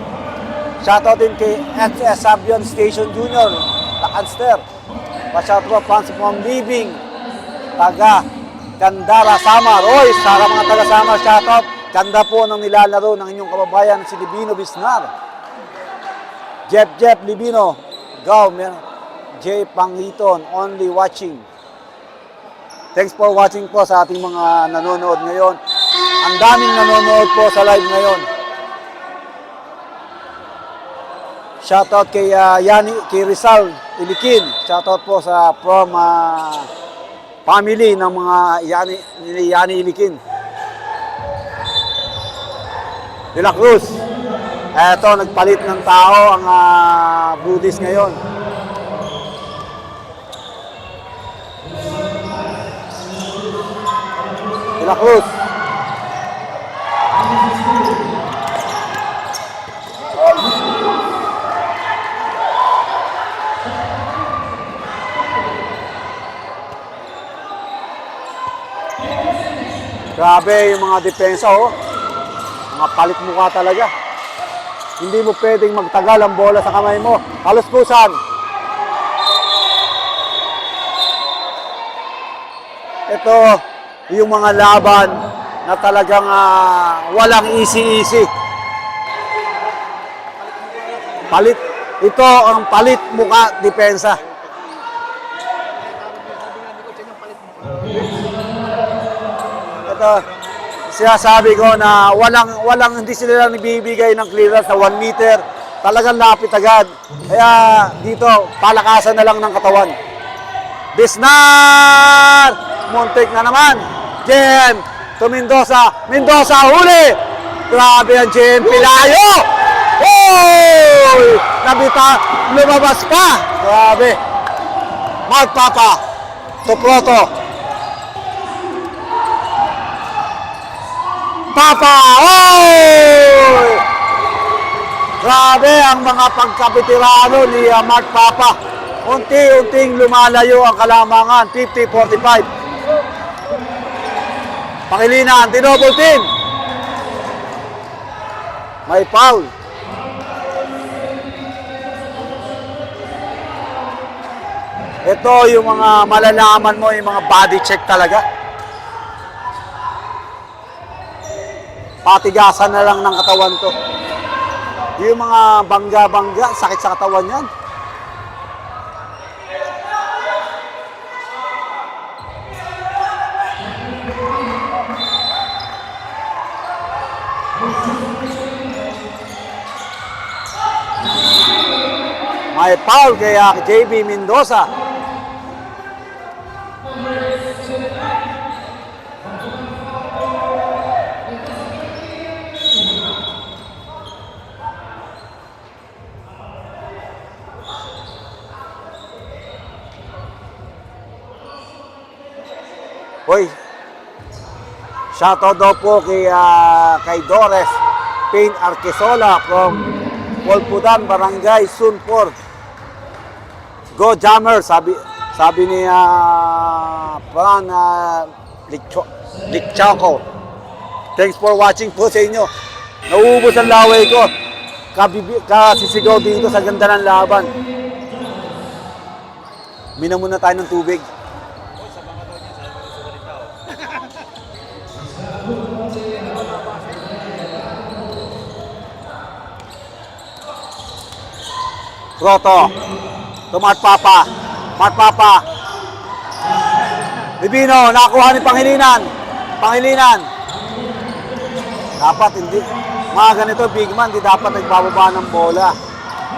Shoutout din kay XS Sabion Station Junior, Lakanster. Pa-shoutout po fans from Living, taga Gandara, Samar. Oy, sa mga taga Samar, shoutout. Ganda po ng nilalaro ng inyong kababayan si Libino Bisnar. Jeff Libino. Go, man. J. Pangiton, only watching. Thanks for watching po sa ating mga nanonood ngayon. Ang daming nanonood po sa live ngayon. Shoutout kay kay Rizal Ilikin. Shoutout po sa from family ng mga Yani Ilikin. De La Cruz. Eto, nagpalit ng tao ang Buddhist ngayon. De La Cruz. Grabe yung mga depensa, oh. Mga palit mukha talaga. Hindi mo pwedeng magtagal ang bola sa kamay mo. Kaluskusan. Ito, yung mga laban na talagang walang easy-easy. Palit. Ito ang palit mukha depensa. Ito, sinasabi ko na hindi sila nabibigay ng clearance na 1 meter. Talagang lapit agad. Kaya dito, palakasan na lang ng katawan. Bisnar! Muntik na naman. Jen to Mendoza. Mendoza huli! Grabe ang Jen Pelayo! Oh! Lumabas pa! Grabe. Magpapa. Toproto. Papa! Oh! Grabe ang mga pagkapitirano ni Mark Papa. Unti-unting lumalayo ang kalamangan. 50-45. Pangilinan, tinobol team. May foul. Ito yung mga malalaman mo, yung mga body check talaga. Patigasan na lang ng katawan to. Yung mga bangga-bangga, sakit sa katawan yan. May foul kaya JB Mendoza. Hoy, shoutout daw po kay Dores Pain Arquesola from Polpudan, Barangay Sunpor. Go Jammer, sabi ni Fran Lichako. Thanks for watching po sa inyo. Nauubos ang laway ko. Kasisigaw dito sa ganda ng laban. Minom muna tayo ng tubig. Proto. To Mart Papa. Mart Papa. Divino, nakuha ni Pangilinan. Pangilinan. Dapat hindi. Mga ganito, big man, di dapat nagbababa ng bola.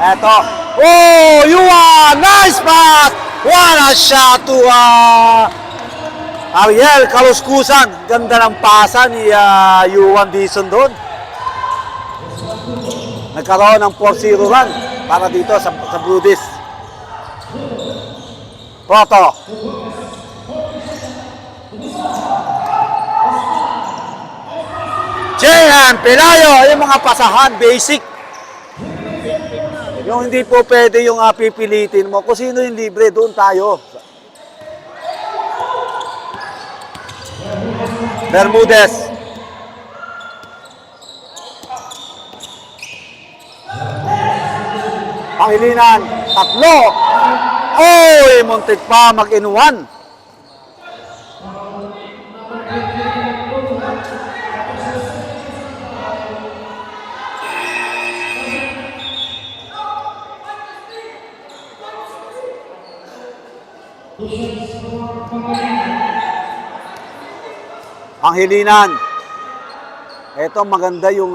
Eto. Oh, Yuan! Nice pass! What a shot to Ariel Kaluskusan. Ganda ng pasa ni Yuan Dizon doon. Nagkaroon ng 4-0 run para dito sa Brudis. Proto. JM Pelayo, yung mga pasahan, basic. Yung hindi po pwede yung pipilitin mo. Kung sino yung libre, doon tayo. Bermudez. Pangilinan, tatlo. Oy, muntik pa mag-in-one. Pangilinan. Ito maganda yung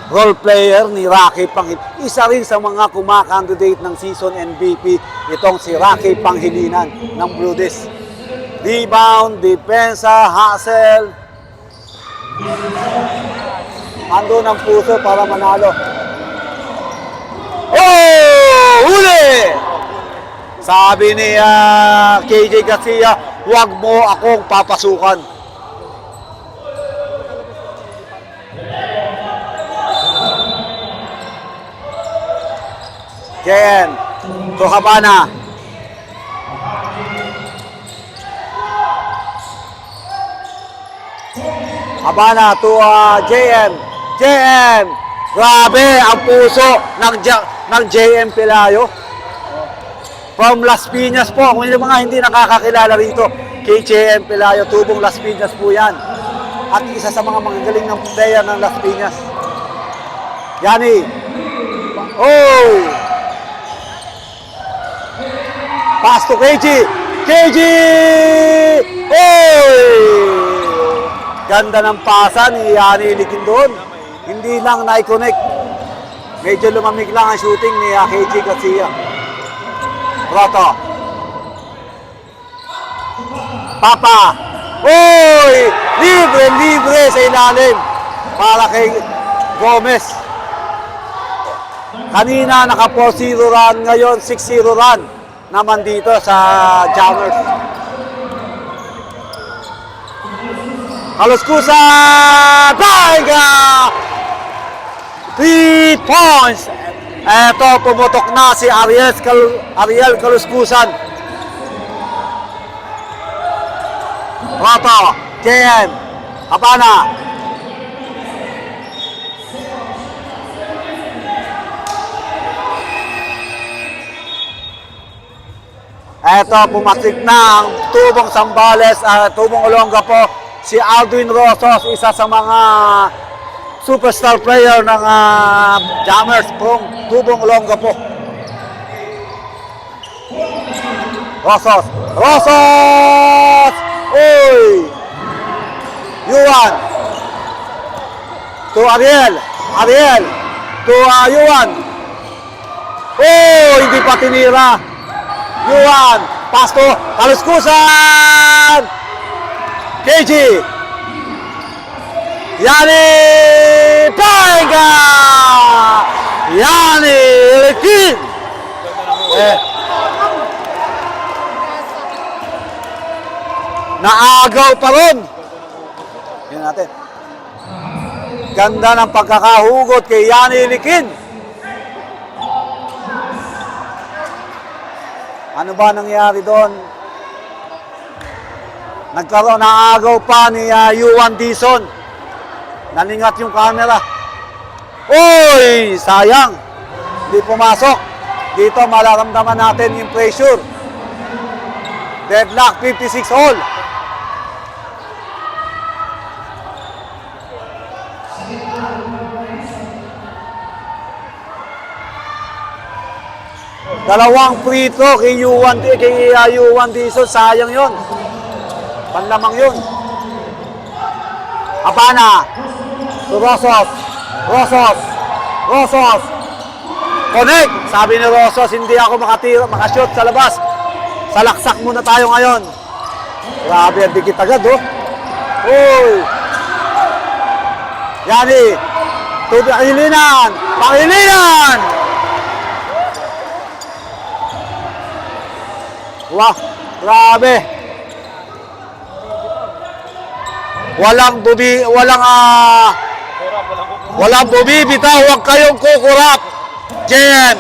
role player ni Rocky Pangilinan. Isa rin sa mga kumakandidate ng season MVP itong si Rocky Pangilinan ng Brudis. Rebound, depensa, hustle. Ando ng puso para manalo. Oh! Huli! Sabi ni KJ Garcia, huwag mo akong papasukan. JM, to Habana. Habana to JM. JM, grabe ang puso ng JM Pelayo. From Las Piñas po, kung yung mga hindi nakakakilala rito, kay JM Pelayo, tubong Las Piñas po yan. At isa sa mga magagaling ng player ng Las Piñas. Yani. Oh! Pass to KG. KG! Oy! Ganda ng pasa ni Yani Likin doon. Hindi lang na-connect. Medyo lumamig lang ang shooting ni KG Garcia. Proto. Papa. Oy! Libre sa ilalim. Para kay Gomez. Kanina naka 4-0 run, ngayon 6-0 run naman dito sa Jammers. Kaluskusan! Banga! 3 points! Eto, pumutok na si Ariel Kaluskusan. Proto, JM, Habana. Eto, pumatik na ang tubong Sambales, tubong Olongapo, si Aldwin Rosos, isa sa mga superstar player ng Jammers, tubong Olongapo. Rosos! Rosos! Uy! Yuan! To Ariel! Ariel! To Yuan! Oh! Hindi pa tinira! Yuan! Pass to Kaluskusan! KG! Yani Paenga! Yani Likin! Naagaw pa ron. Yan natin. Ganda ng pagkakahugot kay Yani Likin. Ano ba nangyari doon? Nagkaroon, naagaw pa ni Yuan Dizon. Naningat yung camera. Oy! Sayang. Hindi pumasok. Dito malaramdaman natin yung pressure. Deadlock, 56 all. Dalawang free throw kay U1 Dizon. Sayang yun. Panlamang yun. Habana. To Rosos. Connect. Sabi ni Rosos, hindi ako makashoot sa labas. Salaksak muna tayo ngayon. Grabe, ang dikit agad, oh. Uy. Yani. Pangilinan. Wow, grabe. Walang bumibitaw, huwag kayong kukurap. JM.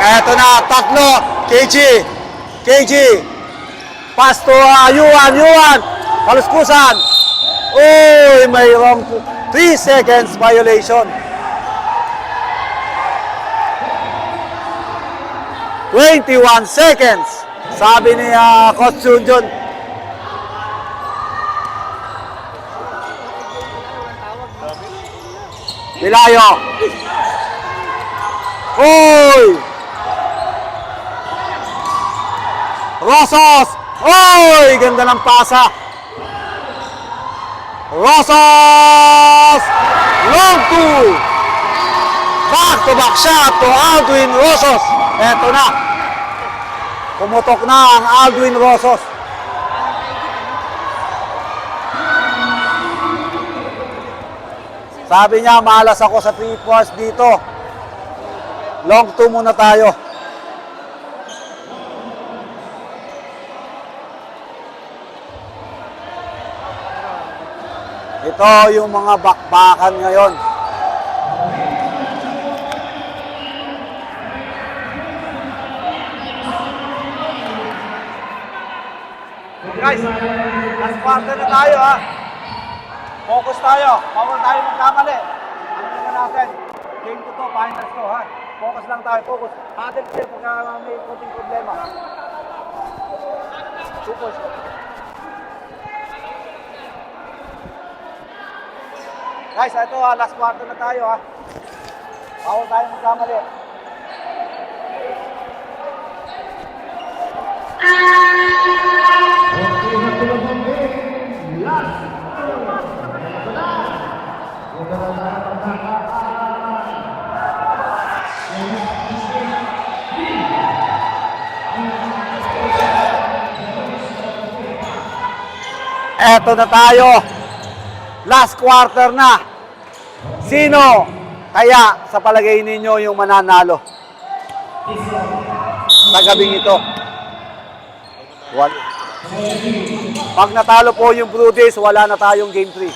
Eto na, tatlo. KG. Pass to Yuan. Kaluskusan. Uy, mayroong 3 seconds violation. 21 seconds. Sabi ni Coach Junjun. Bilayo. Uy! Rosos! Uy! Ganda ng pasa. Rosos! Long two! Back-to-back shot to Aldwin Rosos. Eto na. Pumutok na ang Aldwin Rosos. Sabi niya, malas ako sa 3 points dito. Long 2 muna tayo. Ito yung mga bakbakan ngayon. Guys, last quarter na tayo ha. Focus tayo. Bawal tayo magkamali. Ano naman natin? Game to to, finals to ha. Focus lang tayo, focus. Huddle kayo pagka may konting problema. 2 points. Guys, ito ha, last quarter na tayo ha. Bawal tayo magkamali. Eto na tayo. Last quarter na. Sino kaya sa palagay ninyo yung mananalo sa gabing ito? Pag natalo po yung Blue Jays, wala na tayong game 3.